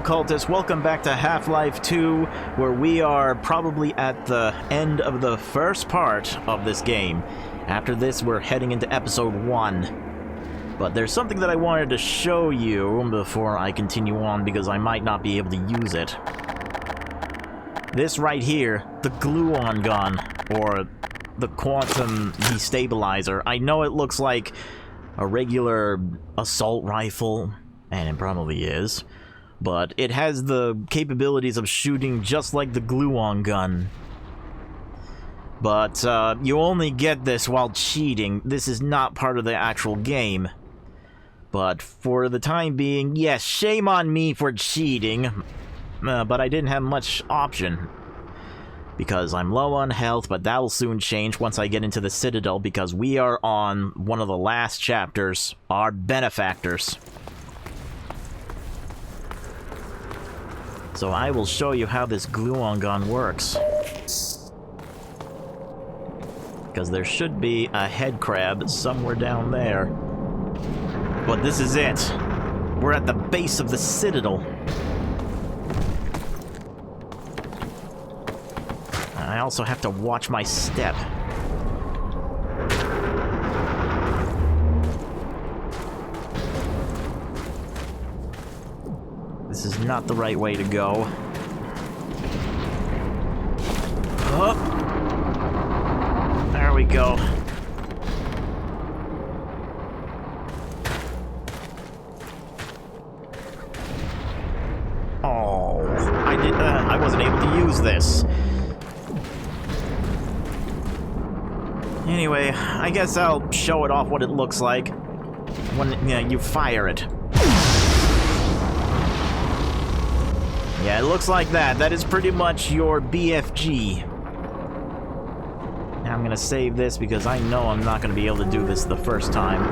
cultists, welcome back to Half-Life 2, where we are probably at the end of the first part of this game. After this, we're heading into episode 1. But there's something that I wanted to show you before I continue on, because I might not be able to use it. This right here, the glue-on gun, or the quantum destabilizer. I know it looks like a regular assault rifle, and it probably is, but it has the capabilities of shooting just like the glue-on gun. But you only get this while cheating. This is not part of the actual game. But for the time being, yes, shame on me for cheating, but I didn't have much option. Because I'm low on health, but that will soon change once I get into the Citadel, because we are on one of the last chapters, our benefactors. So I will show you how this glue-on gun works. Because there should be a head crab somewhere down there. But this is it. We're at the base of the Citadel. I also have to watch my step. This is not the right way to go. Oh! There we go. Oh, I wasn't able to use this. Anyway, I guess I'll show it off what it looks like when you fire it. Yeah, it looks like that. That is pretty much your BFG. Now I'm gonna save this because I know I'm not gonna be able to do this the first time.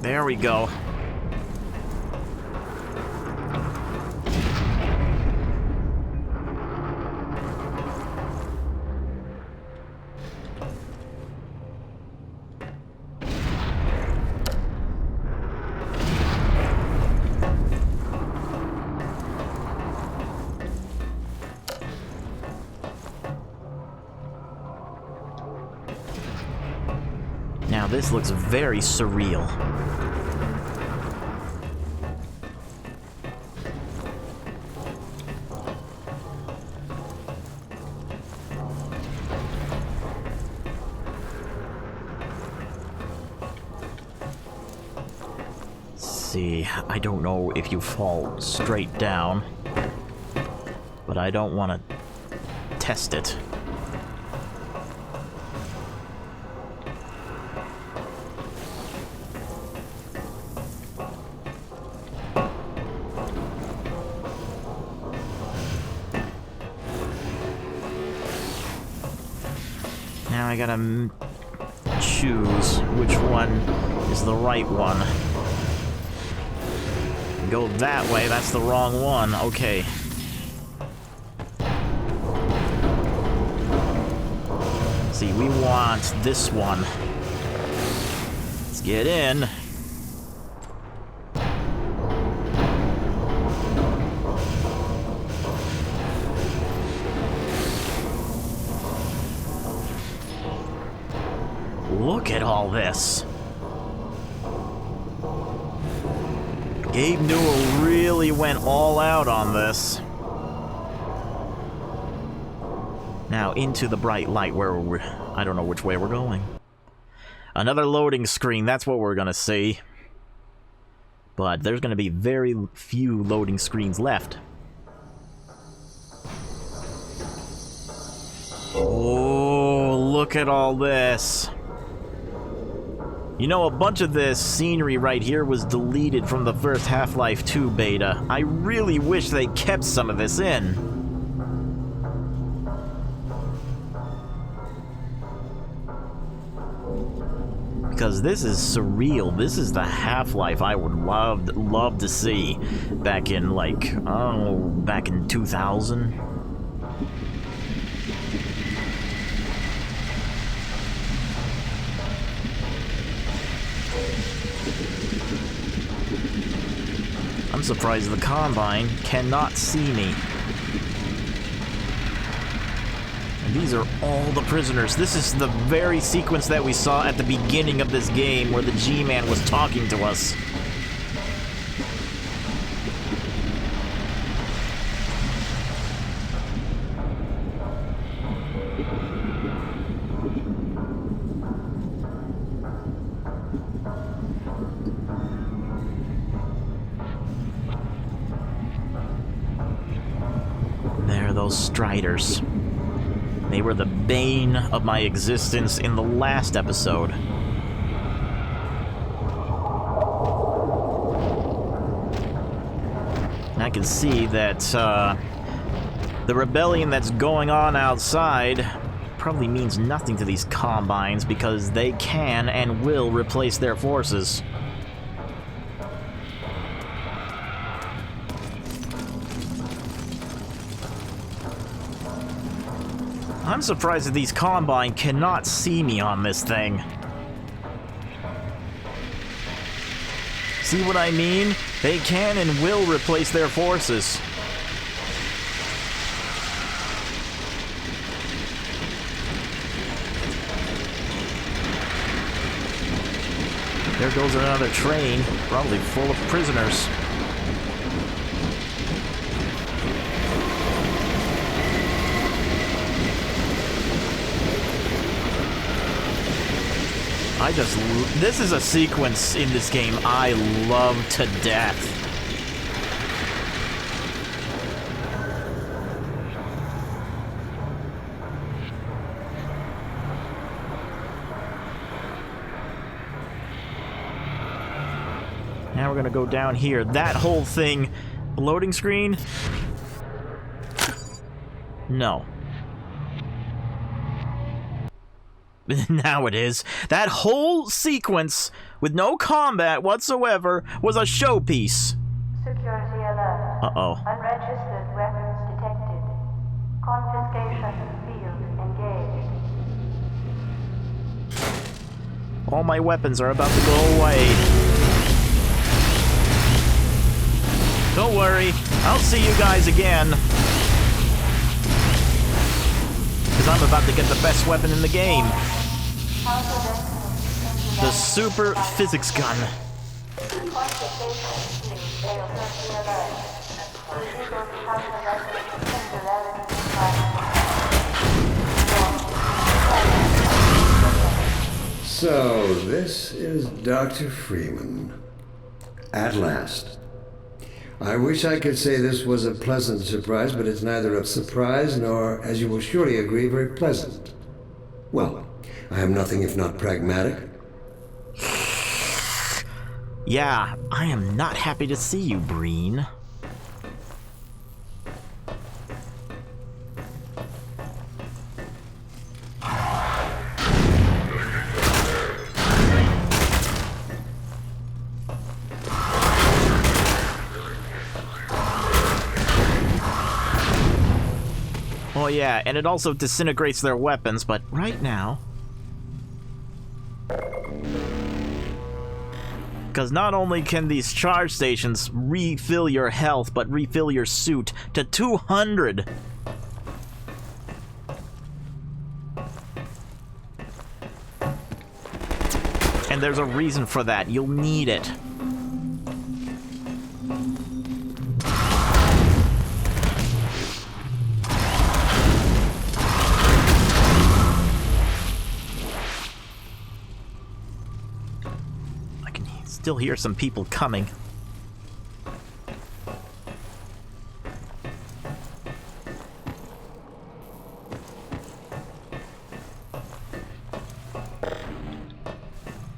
There we go. Now this looks very surreal. See, I don't know if you fall straight down, but I don't want to test it. Now I gotta choose which one is the right one. Go that way, that's the wrong one. Okay. See, we want this one. Let's get in. Look at all this. Gabe Newell really went all out on this. Now into the bright light where we're... I don't know which way we're going. Another loading screen, that's what we're gonna see. But there's gonna be very few loading screens left. Oh, look at all this. You know, a bunch of this scenery right here was deleted from the first Half-Life 2 beta. I really wish they kept some of this in. Because this is surreal. This is the Half-Life I would love to see back in, like, oh, back in 2000. I'm surprised the Combine cannot see me. And these are all the prisoners. This is the very sequence that we saw at the beginning of this game where the G-Man was talking to us. Those Striders. They were the bane of my existence in the last episode. And I can see that the rebellion that's going on outside probably means nothing to these Combines because they can and will replace their forces. I'm surprised that these Combine cannot see me on this thing. See what I mean? They can and will replace their forces. There goes another train, probably full of prisoners. This is a sequence in this game I love to death. Now we're gonna go down here. That whole thing, loading screen? No. Now it is. That whole sequence, with no combat whatsoever, was a showpiece. Security alert. Uh-oh. Unregistered weapons detected. Confiscation field engaged. All my weapons are about to go away. Don't worry, I'll see you guys again. Because I'm about to get the best weapon in the game. The Super Physics Gun. So, this is Dr. Freeman. At last. I wish I could say this was a pleasant surprise, but it's neither a surprise nor, as you will surely agree, very pleasant. Well, I am nothing if not pragmatic. Yeah, I am not happy to see you, Breen. Oh yeah, and it also disintegrates their weapons, but right now... Because not only can these charge stations refill your health, but refill your suit to 200. And there's a reason for that. You'll need it. Still hear some people coming.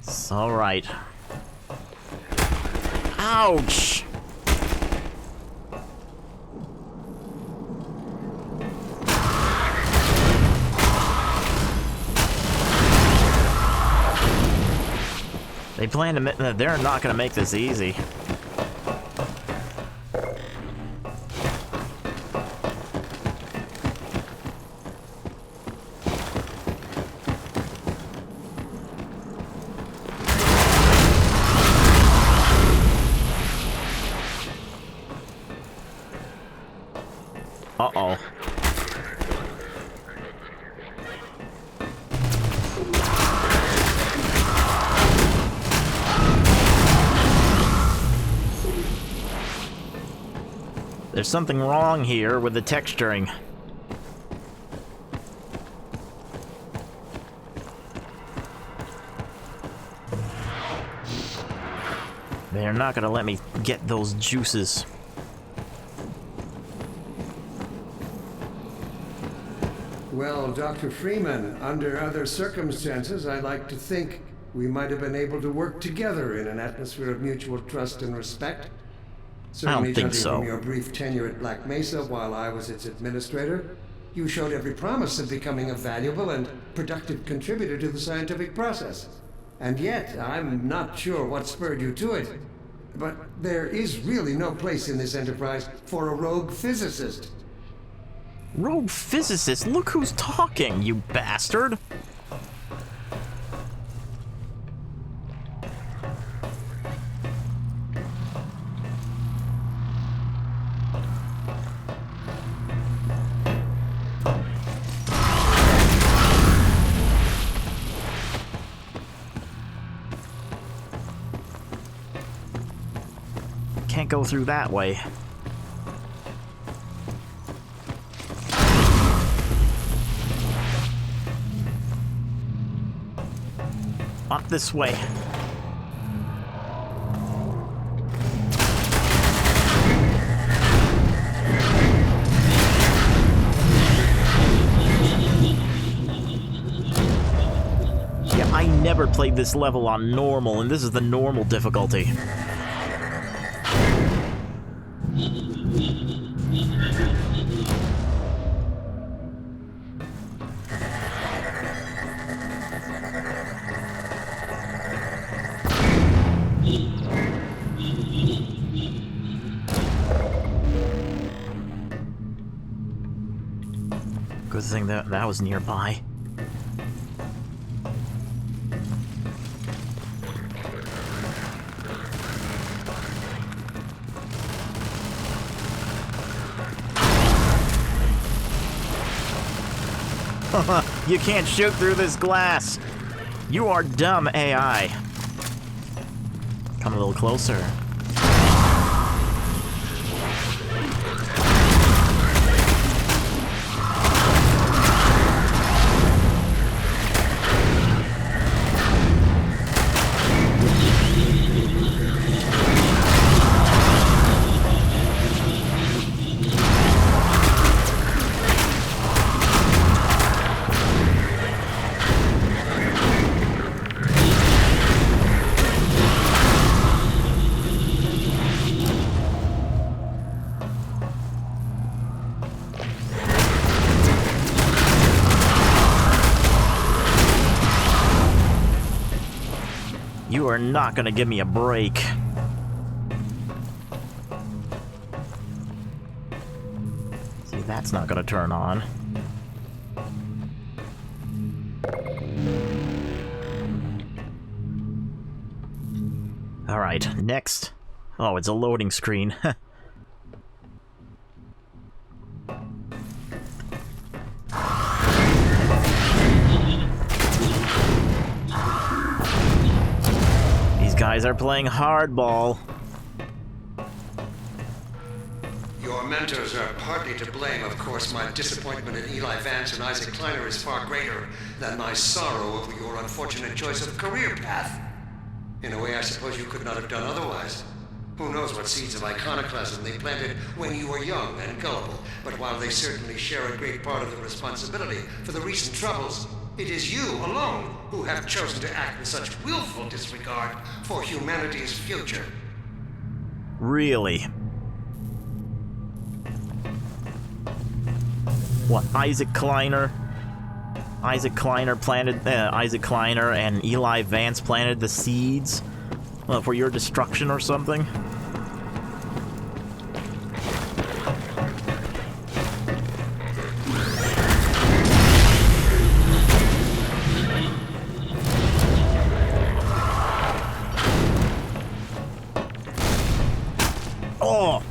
It's all right. Ouch! They plan to. They're not going to make this easy. There's something wrong here with the texturing. They're not gonna let me get those juices. Well, Dr. Freeman, under other circumstances, I like to think we might have been able to work together in an atmosphere of mutual trust and respect. Certainly, think judging so. from your brief tenure at Black Mesa while I was its administrator, you showed every promise of becoming a valuable and productive contributor to the scientific process. And yet, I'm not sure what spurred you to it. But there is really no place in this enterprise for a rogue physicist. Rogue physicist? Look who's talking, you bastard! Can't go through that way. Up this way. Yeah, I never played this level on normal, and this is the normal difficulty. Good thing that was nearby. You can't shoot through this glass. You are dumb AI. Come a little closer. You are not gonna give me a break. See, that's not gonna turn on. Alright, next. Oh, it's a loading screen. Guys are playing hardball. Your mentors are partly to blame. Of course, my disappointment in Eli Vance and Isaac Kleiner is far greater than my sorrow over your unfortunate choice of career path. In a way, I suppose you could not have done otherwise. Who knows what seeds of iconoclasm they planted when you were young and gullible. But while they certainly share a great part of the responsibility for the recent troubles, it is you alone who have chosen to act with such willful disregard for humanity's future. Really? What, Isaac Kleiner? Isaac Kleiner and Eli Vance planted the seeds? Well, for your destruction or something? Oh!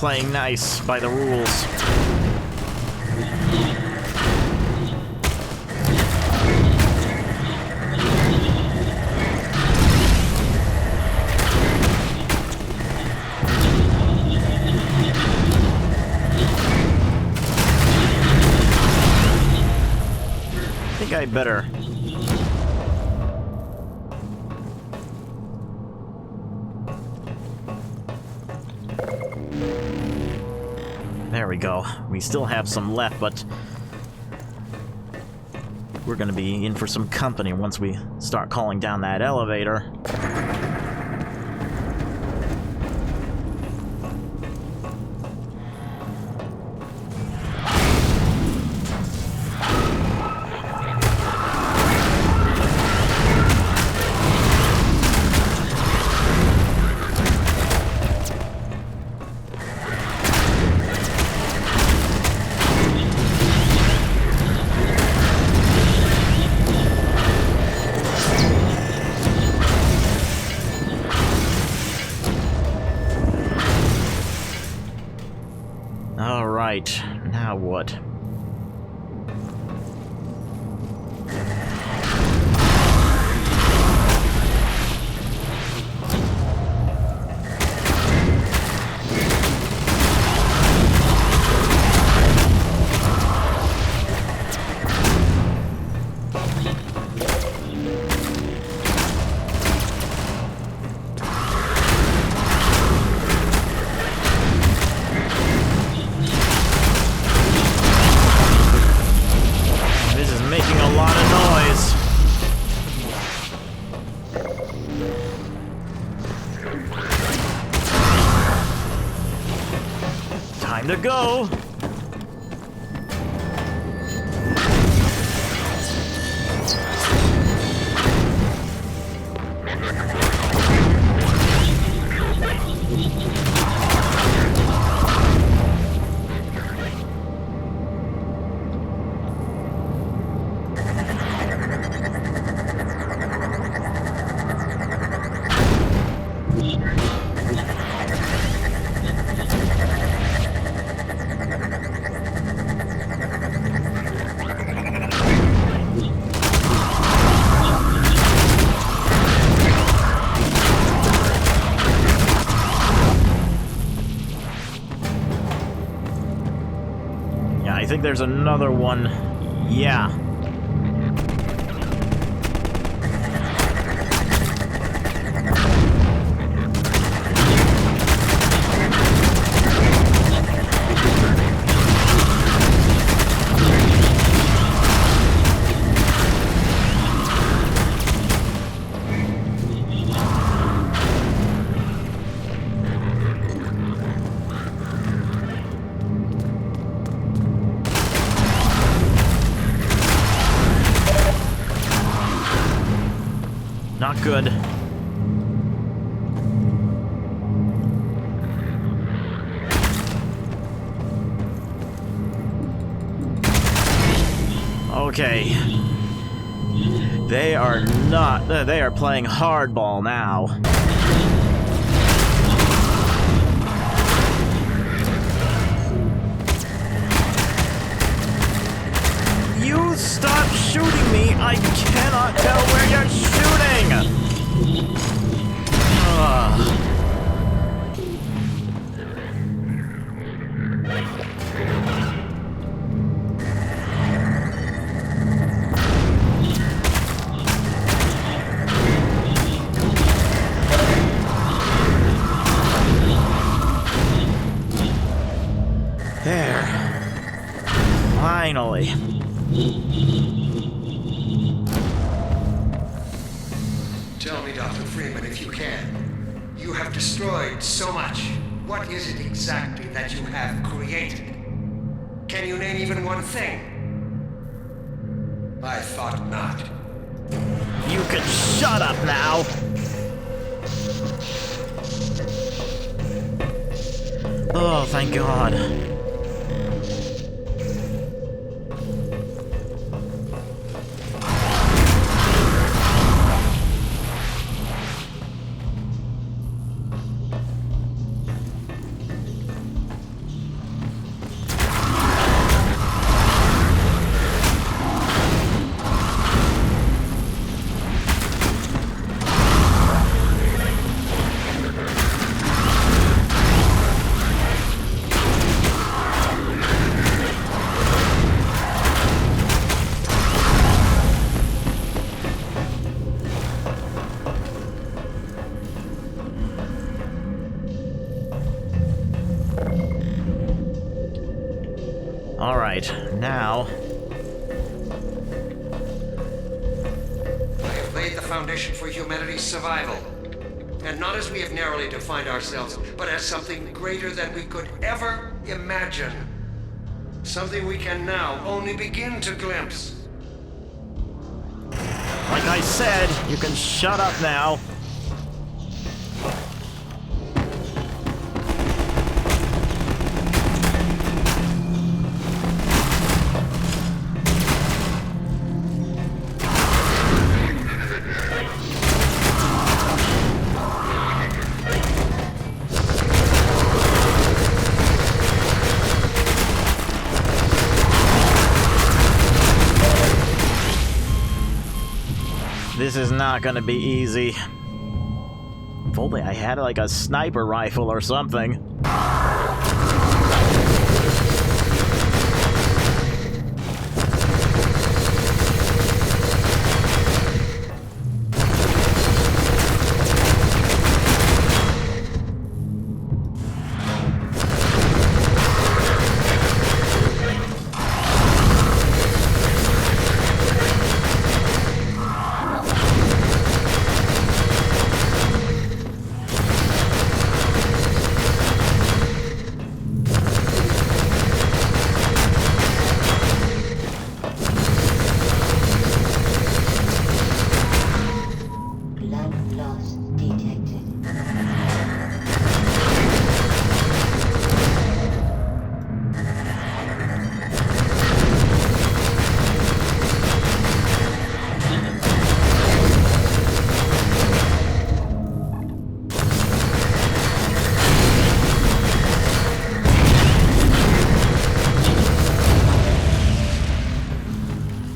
playing nice by the rules. I think I better. There we go. We still have some left, but we're gonna be in for some company once we start calling down that elevator. Alright, now what? Time to go! I think there's another one. Yeah. Not good. Okay. They are not. They are playing hardball now. You stop shooting me! I cannot tell where you're shooting! There. Finally. Tell me, Dr. Freeman, if you can. You have destroyed so much. What is it exactly that you have created? Can you name even one thing? I thought not. You can shut up now! Oh, thank God. Alright, now... I have laid the foundation for humanity's survival. And not as we have narrowly defined ourselves, but as something greater than we could ever imagine. Something we can now only begin to glimpse. Like I said, you can shut up now. This is not gonna be easy. If only I had like a sniper rifle or something.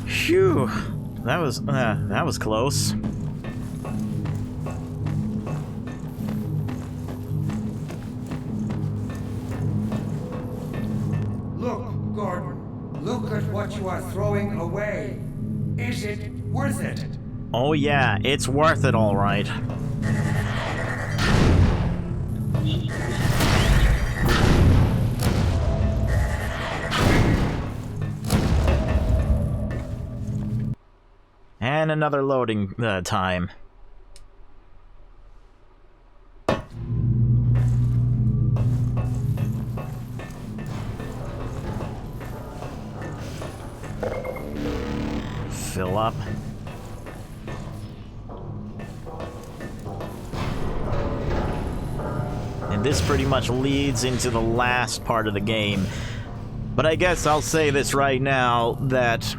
Phew, that was close. Look, Gordon. Look at what you are throwing away. Is it worth it? Oh yeah, it's worth it, all right. And another loading time. Fill up. And this pretty much leads into the last part of the game. But I guess I'll say this right now, that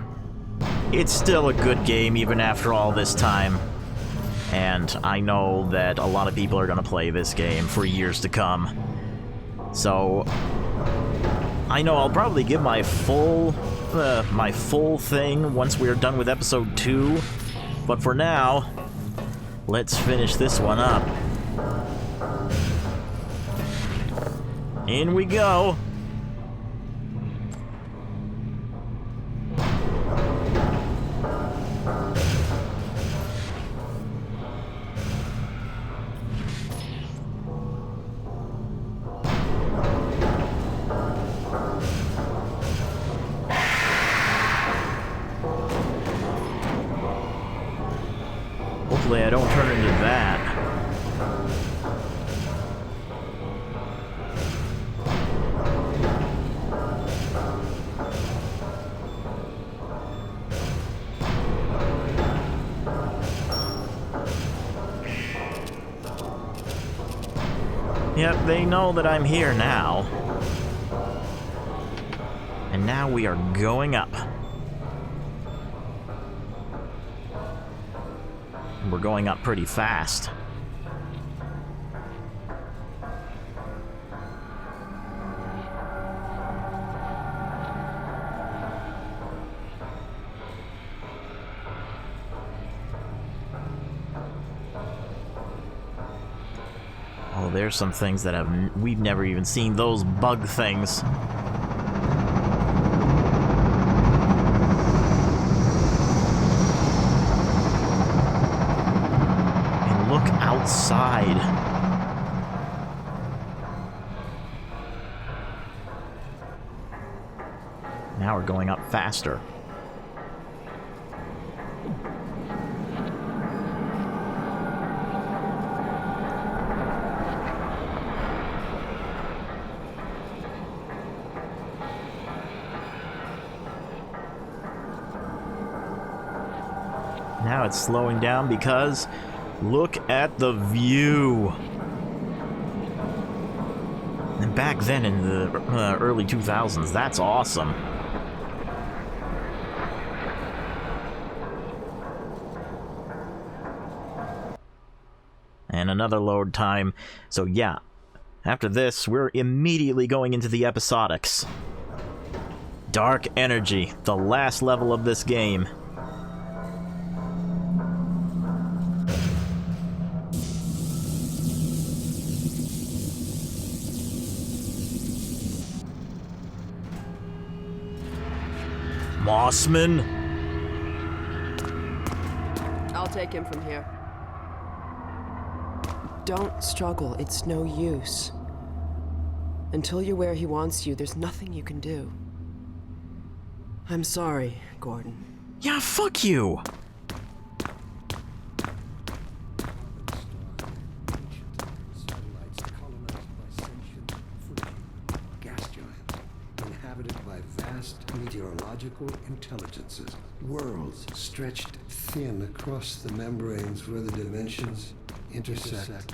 it's still a good game even after all this time. And I know that a lot of people are going to play this game for years to come. So I know I'll probably give my full thing once we're done with episode 2. But for now, let's finish this one up. In we go. Hopefully I don't turn into that. Yep, they know that I'm here now. And now we are going up. We're going up pretty fast. Oh, there's some things that we've never even seen. Those bug things. Outside. Now we're going up faster. Now it's slowing down because look at the view. And back then in the early 2000s, that's awesome. And another load time. So yeah, after this, we're immediately going into the episodics. Dark Energy, the last level of this game. Mossman? I'll take him from here. Don't struggle, it's no use. Until you're where he wants you, there's nothing you can do. I'm sorry, Gordon. Yeah, fuck you! Meteorological intelligences, worlds stretched thin across the membranes where the dimensions intersect.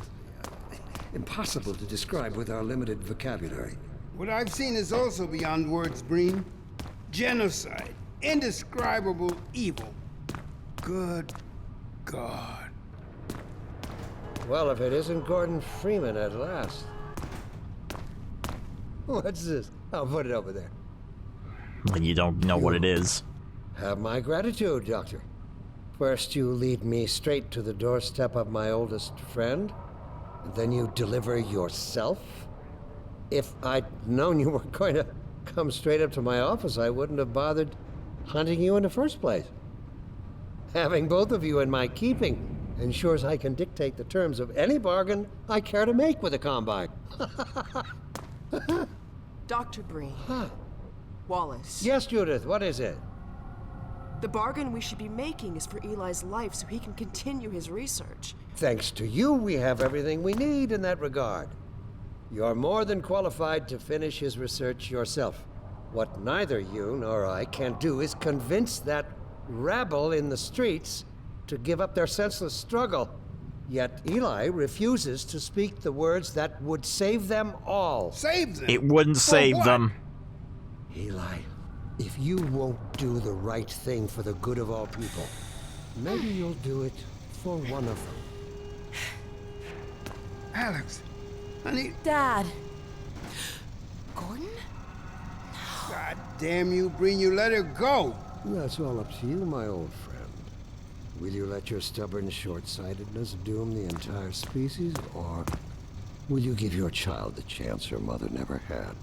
Impossible to describe with our limited vocabulary. What I've seen is also beyond words, Breen. Genocide, indescribable evil. Good God. Well, if it isn't Gordon Freeman at last. What's this? I'll put it over there. When you don't know what it is. Have my gratitude, Doctor. First you lead me straight to the doorstep of my oldest friend, and then you deliver yourself? If I'd known you were going to come straight up to my office, I wouldn't have bothered hunting you in the first place. Having both of you in my keeping ensures I can dictate the terms of any bargain I care to make with the Combine. Dr. Breen. Huh. Wallace. Yes, Judith, what is it? The bargain we should be making is for Eli's life so he can continue his research. Thanks to you, we have everything we need in that regard. You're more than qualified to finish his research yourself. What neither you nor I can do is convince that rabble in the streets to give up their senseless struggle. Yet Eli refuses to speak the words that would save them all. Save them? It wouldn't save what? them. Eli, if you won't do the right thing for the good of all people, maybe you'll do it for one of them. Alex, honey. Dad. Gordon? God damn you, Breen, you let her go. That's all up to you, my old friend. Will you let your stubborn short-sightedness doom the entire species, or will you give your child the chance her mother never had?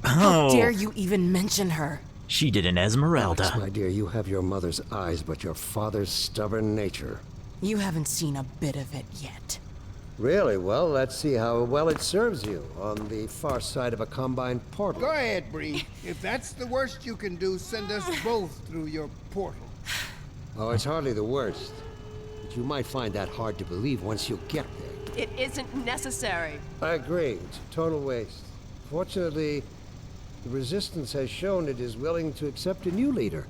How dare you even mention her? She did an Esmeralda. Alex, my dear, you have your mother's eyes, but your father's stubborn nature. You haven't seen a bit of it yet. Really? Well, let's see how well it serves you on the far side of a Combine portal. Go ahead, Breen. If that's the worst you can do, send us both through your portal. Oh, it's hardly the worst. But you might find that hard to believe once you get there. It isn't necessary. I agree. It's a total waste. Fortunately, the Resistance has shown it is willing to accept a new leader.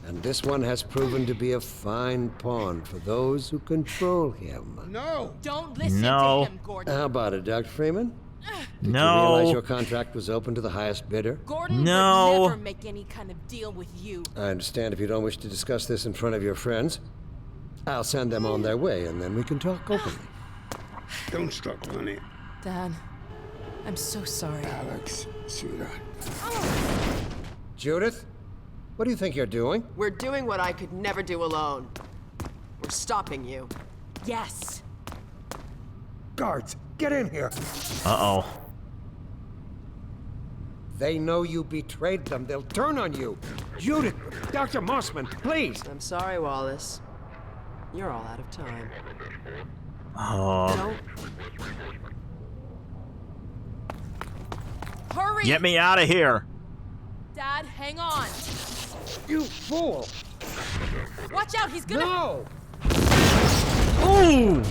And this one has proven to be a fine pawn for those who control him. No. Don't listen No. to him, Gordon. How about it, Dr. Freeman? Did you No. realize your contract was open to the highest bidder? Gordon No. would never make any kind of deal with you. I understand if you don't wish to discuss this in front of your friends. I'll send them on their way, and then we can talk openly. Don't struggle, honey. Dad, I'm so sorry. Alex, sweetheart. Judith, what do you think you're doing? We're doing what I could never do alone. We're stopping you. Yes. Guards, get in here! Uh-oh. They know you betrayed them. They'll turn on you. Judith, Dr. Mossman, please! I'm sorry, Wallace. You're all out of time. Oh. Don't. Hurry! Get me out of here. Dad, Hang on. You fool! Watch out, he's gonna... No! Ooh!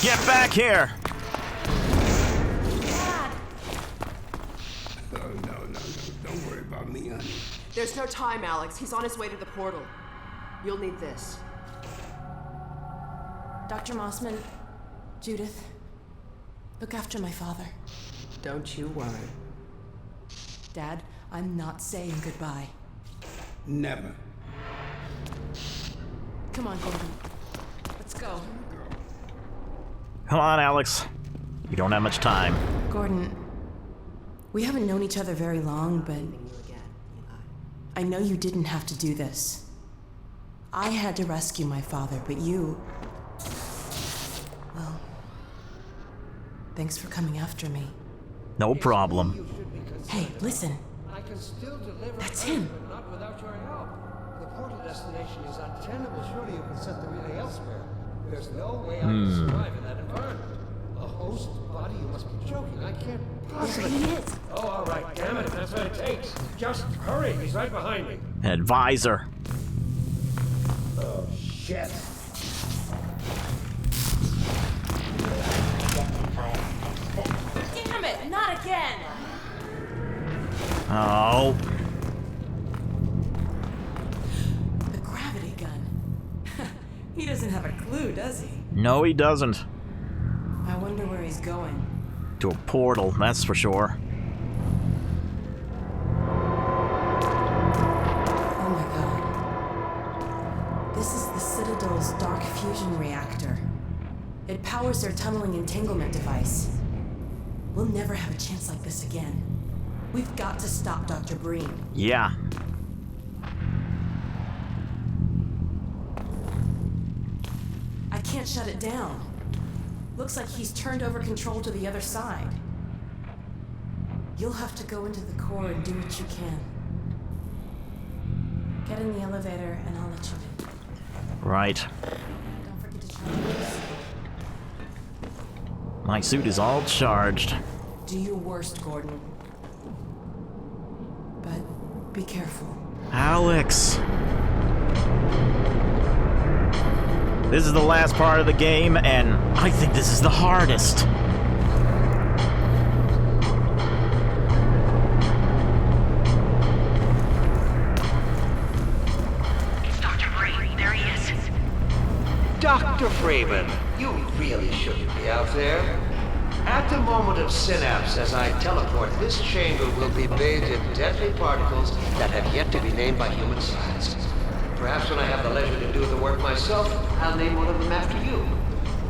Get back here! Oh, no. Don't worry about me, honey. There's no time, Alex. He's on his way to the portal. You'll need this. Dr. Mossman, Judith, look after my father. Don't you worry. Dad, I'm not saying goodbye. Never. Come on, Gordon. Let's go. Come on, Alex. We don't have much time. Gordon, we haven't known each other very long, but I know you didn't have to do this. I had to rescue my father, but you... Well, thanks for coming after me. No problem. Hey, listen. I can still deliver. That's him. But not without your help. The portal destination is untenable. Surely you can send the relay elsewhere. There's no way I can survive in that environment. A host body? You must be joking. I can't There possibly. he is. Oh, all right. Damn it. If that's what it takes. Just hurry. He's right behind me. Advisor. Oh, shit. Damn it, not again! Oh. The gravity gun. He doesn't have a clue, does he? No, he doesn't. I wonder where he's going. To a portal, that's for sure. Oh my god. This is the Citadel's dark fusion reactor. It powers their tunneling entanglement device. We'll never have a chance like this again. We've got to stop Dr. Breen. Yeah. I can't shut it down. Looks like he's turned over control to the other side. You'll have to go into the core and do what you can. Get in the elevator and I'll let you in. Right. Don't forget to charge this. My suit is all charged. Do your worst, Gordon. But be careful. Alex. This is the last part of the game, and I think this is the hardest. Dr. Breen, there he is. Dr. Freeman, you really shouldn't be out there. At the moment of synapse, as I teleport, this chamber will be bathed in deadly particles that have yet to be named by human science. Perhaps when I have the leisure to do the work myself, I'll name one of them after you.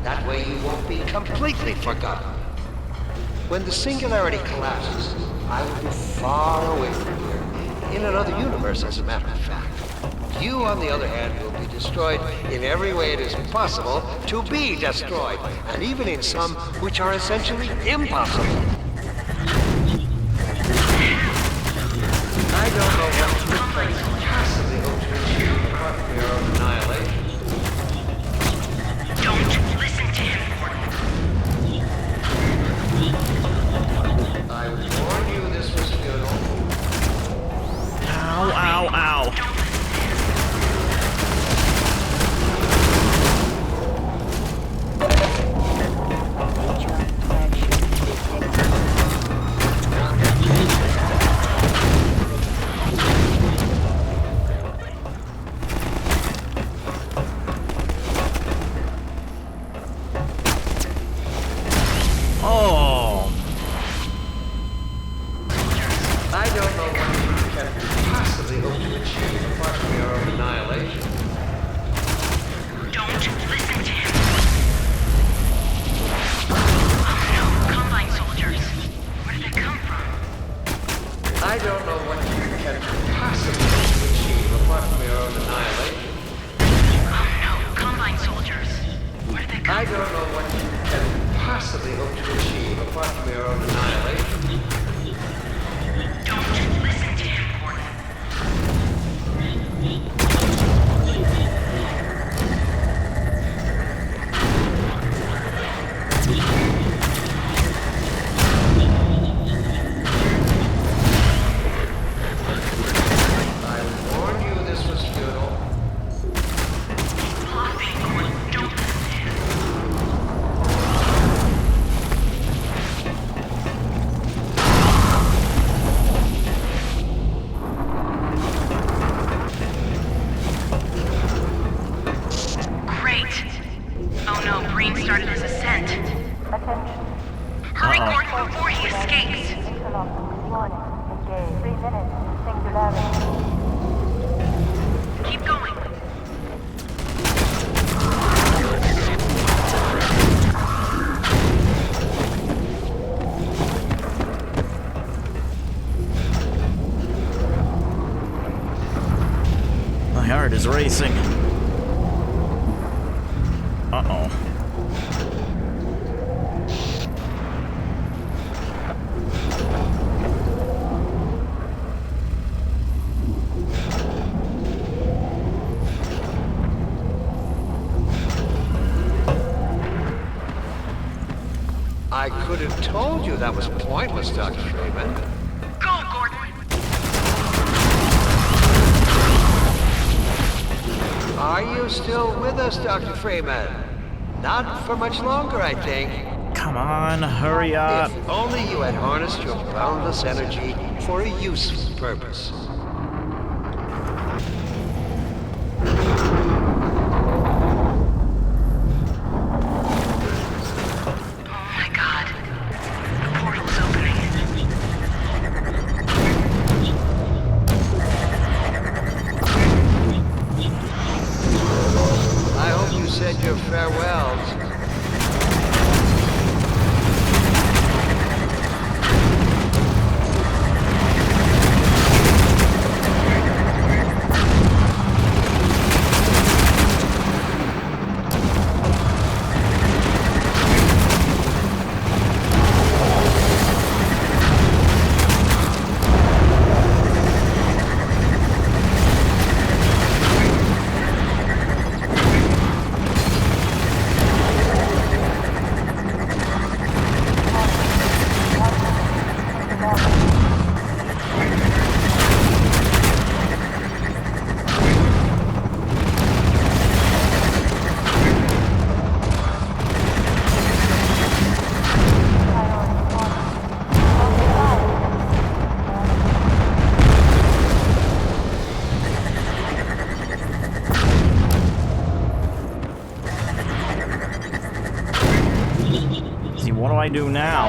That way you won't be completely forgotten. When the singularity collapses, I will be far away from here, in another universe, as a matter of fact. You, on the other hand, will be destroyed in every way it is possible to be destroyed, and even in some which are essentially impossible. I don't know what you can possibly hope to achieve apart from your own annihilation. Don't listen to him, Gordon. I warned you this was futile. Ow, ow, ow. Oh. I don't know what you can possibly hope to achieve apart from your own annihilation. Don't listen to him. Oh no, Combine soldiers. Where did they come from? I don't know what you can possibly hope to achieve apart from your own annihilation. Oh no, Combine soldiers. Where did they come I don't know what you can possibly hope to achieve apart from your own annihilation. Don't listen to him, Gordon. Warning. Engage. 3 minutes. Singularity. Keep going. My heart is racing. Uh-oh. I could have told you that was pointless, Dr. Freeman. Go, Gordon. Are you still with us, Dr. Freeman? Not for much longer, I think. Come on, hurry up. If only you had harnessed your boundless energy for a useful purpose. Oh my god. The portal's opening. I hope you said your farewells. See, what do I do now?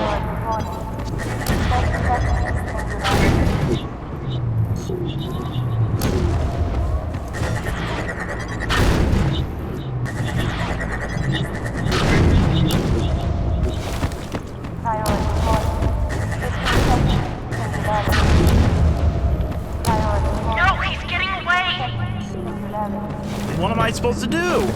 No, he's getting away. What am I supposed to do?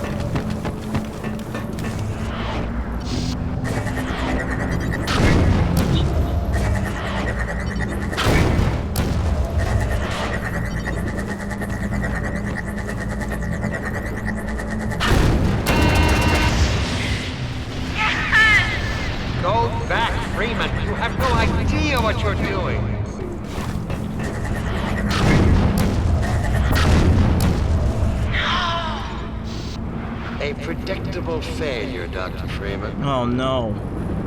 Go back, Freeman. You have no idea what you're doing. A predictable failure, Dr. Freeman. Oh no.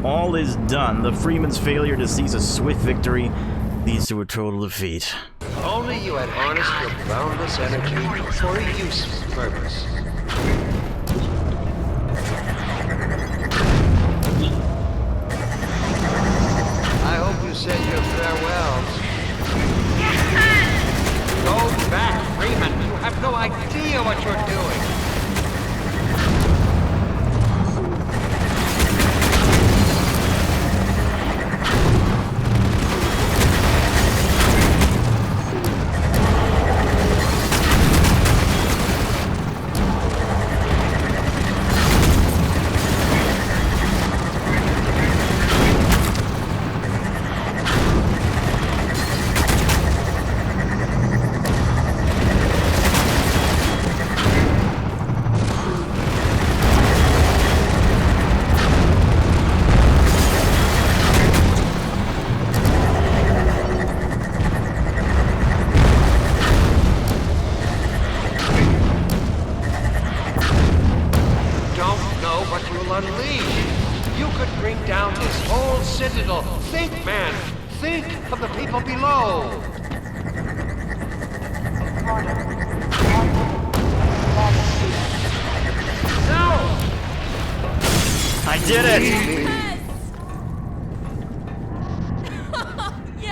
All is done. The Freeman's failure to seize a swift victory leads to a total defeat. If only you had harnessed your boundless energy for a useful purpose. I hope you said your farewells. Go back, Freeman. You have no idea what you're doing. Unleash. You could bring down this whole citadel. Think, man. Think of the people below. No! I did it! Yes!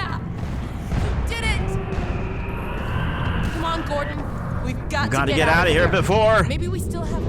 got Gotta to get out of here before. Maybe we still have.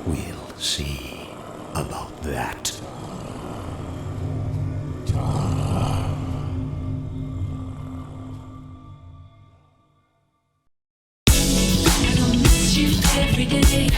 We'll see about that. I miss you every day.